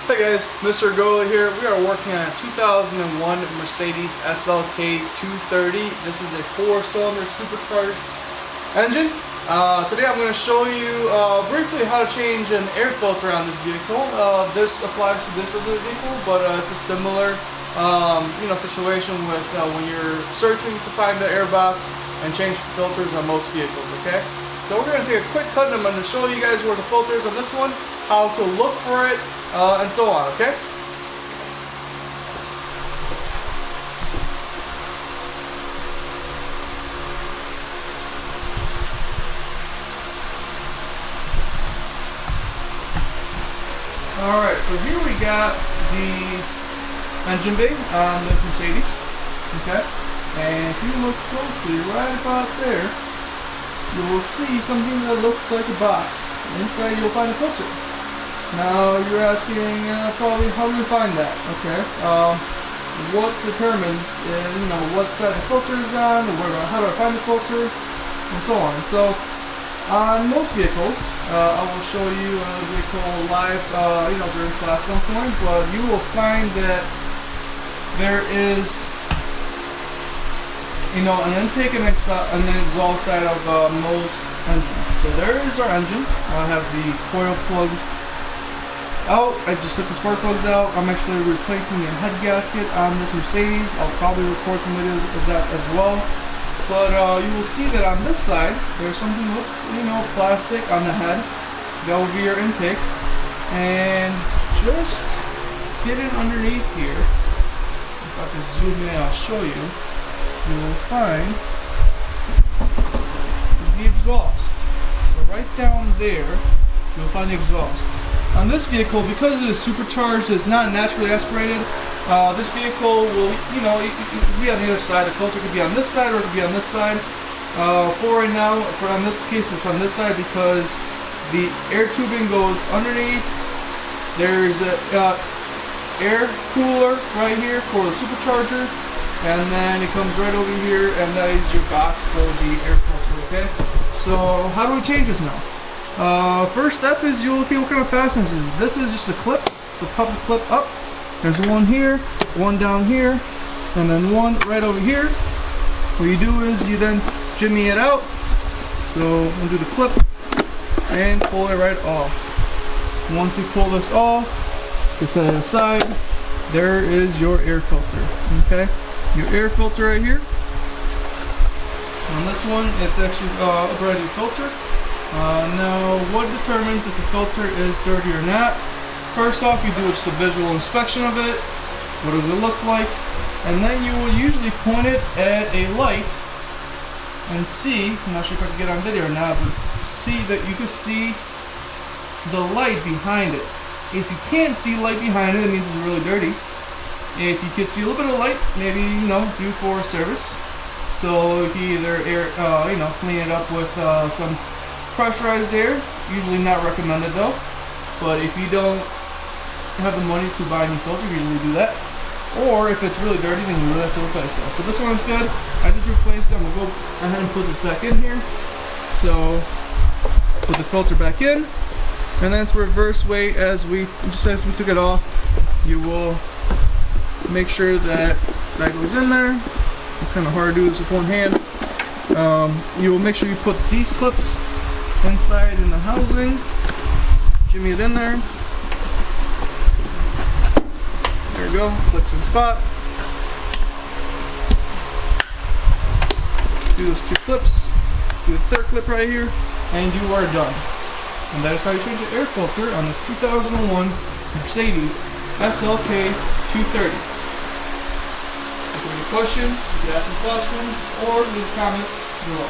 Hey guys, Mr. Gola here. We are working on a 2001 Mercedes Slk230. This is a 4-cylinder supercharged engine. Today I'm going to show you briefly how to change an air filter on this vehicle. This applies to this specific vehicle, but it's a similar situation with when you're searching to find the air box and change filters on most vehicles, okay? So we're going to take a quick cut and I'm going to show you guys where the filter is on this one, how to look for it, and so on, okay? Alright, so here we got the engine bay on this Mercedes, okay? And if you look closely, right about there, you will see something that looks like a box. Inside you'll find a filter. Now you're asking probably how do we find that? Okay. What determines what side the filter is on, or how do I find the filter, and so on. So on most vehicles, I will show you a vehicle live during class at some point, but you will find that there is an intake and an exhaust side of most engines. So there is our engine. I have the coil plugs out. I just took the spark plugs out. I'm actually replacing a head gasket on this Mercedes. I'll probably record some videos of that as well. But you will see that on this side, there's something that looks, plastic on the head. That will be your intake. And just hidden underneath here, if I can zoom in, I'll show you. You will find the exhaust. So right down there, you'll find the exhaust. On this vehicle, because it is supercharged, it's not naturally aspirated. This vehicle will, be on the other side. The filter could be on this side or it could be on this side. For right now, on this case, it's on this side because the air tubing goes underneath. There's a air cooler right here for the supercharger. And then it comes right over here, and that is your box for the air filter, okay? So, how do we change this now? First step is you'll look at what kind of fasteners this is. This is just a clip, so pop the clip up. There's one here, one down here, and then one right over here. What you do is you then jimmy it out. So, we'll do the clip, and pull it right off. Once you pull this off, you set it aside. There is your air filter, okay? Your air filter right here. On this one, it's actually a brand new filter. Now, what determines if the filter is dirty or not? First off, you do just a visual inspection of it. What does it look like? And then you will usually point it at a light and see, I'm not sure if I can get on video or not, but see that you can see the light behind it. If you can't see light behind it, it means it's really dirty. If you could see a little bit of light, maybe, due for service. So you can either clean it up with some pressurized air. Usually not recommended though. But if you don't have the money to buy a new filter, you usually do that. Or if it's really dirty, then you really have to replace it. So this one's good. I just replaced them. We'll go ahead and put this back in here. So put the filter back in. And then it's reverse way as we took it off. You will make sure that goes in there. It's kind of hard to do this with one hand. You will make sure you put these clips inside in the housing. Jimmy it in there. There you go. Clicks in spot. Do those two clips. Do the third clip right here, and you are done. And that is how you change the air filter on this 2001 Mercedes Slk230. If you have any questions, you can ask a question or leave a comment below.